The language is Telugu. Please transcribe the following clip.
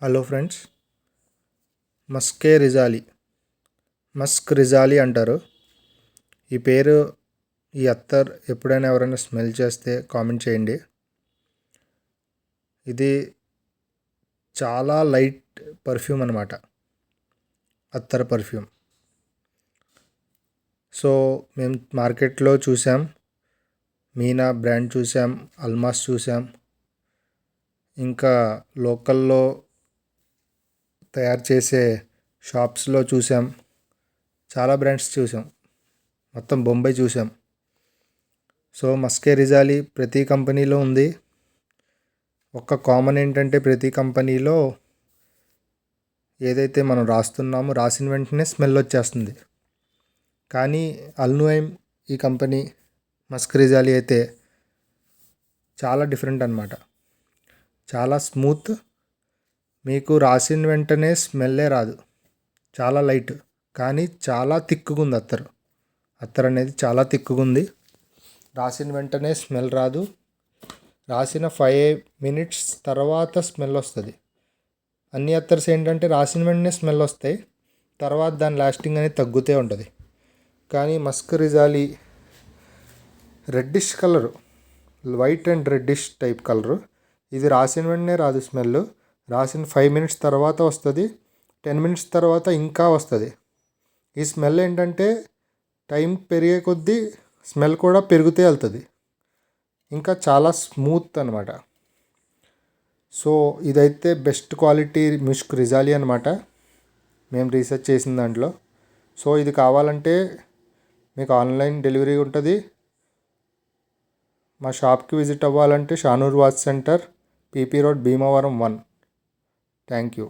హలో ఫ్రెండ్స్, మస్కే రిజాలి మస్క్ రిజాలి అంటారు. ఈ పేరు, ఈ అత్తర్ ఎప్పుడైనా ఎవరైనా స్మెల్ చేస్తే కామెంట్ చేయండి. ఇది చాలా లైట్ పర్ఫ్యూమ్ అనమాట, అత్తర్ పర్ఫ్యూమ్. సో మేము మార్కెట్లో చూసాం, మీనా బ్రాండ్ చూసాం, అల్మాస్ చూసాం, ఇంకా లోకల్లో తయారు చేసే షాప్స్లో చూసాం, చాలా బ్రాండ్స్ చూసాం, మొత్తం బొంబాయి చూసాం. సో మస్కే రిజాలి ప్రతి కంపెనీలో ఉంది. ఒక్క కామన్ ఏంటంటే ప్రతి కంపెనీలో ఏదైతే మనం రాస్తున్నామో రాసిన వెంటనే స్మెల్ వచ్చేస్తుంది. కానీ అల్నుఐమ్ ఈ కంపెనీ మస్క్ రిజాలి అయితే చాలా డిఫరెంట్ అనమాట. చాలా స్మూత్, మీకు రాసిన వెంటనే స్మెల్లే రాదు. చాలా లైట్, కానీ చాలా తిక్కుగా ఉంది అత్తర్ అనేది చాలా తిక్కుగా ఉంది. రాసిన వెంటనే స్మెల్ రాదు. రాసిన 5 minutes తర్వాత స్మెల్ వస్తుంది. అన్ని అత్తర్స్ ఏంటంటే రాసిన వెంటనే స్మెల్ వస్తాయి, తర్వాత దాని లాస్టింగ్ అనేది తగ్గుతూ ఉంటుంది. కానీ మస్క్ రిజాలి reddish colour, white and reddish type colour. ఇది రాసిన వెంటనే రాదు స్మెల్, రాసిన 5 minutes తర్వాత వస్తుంది, 10 minutes తర్వాత ఇంకా వస్తుంది. ఈ స్మెల్ ఏంటంటే టైం పెరిగే కొద్దీ స్మెల్ కూడా పెరుగుతూ వెళ్తుంది. ఇంకా చాలా స్మూత్ అనమాట. సో ఇదైతే బెస్ట్ క్వాలిటీ మస్క్ రిజాలి అనమాట, మేము రీసెర్చ్ చేసిన దాంట్లో. సో ఇది కావాలంటే మీకు ఆన్లైన్ డెలివరీ ఉంటుంది. మా షాప్కి విజిట్ అవ్వాలంటే Shanoor watch centre, PP road, Bhimavaram 1. Thank you.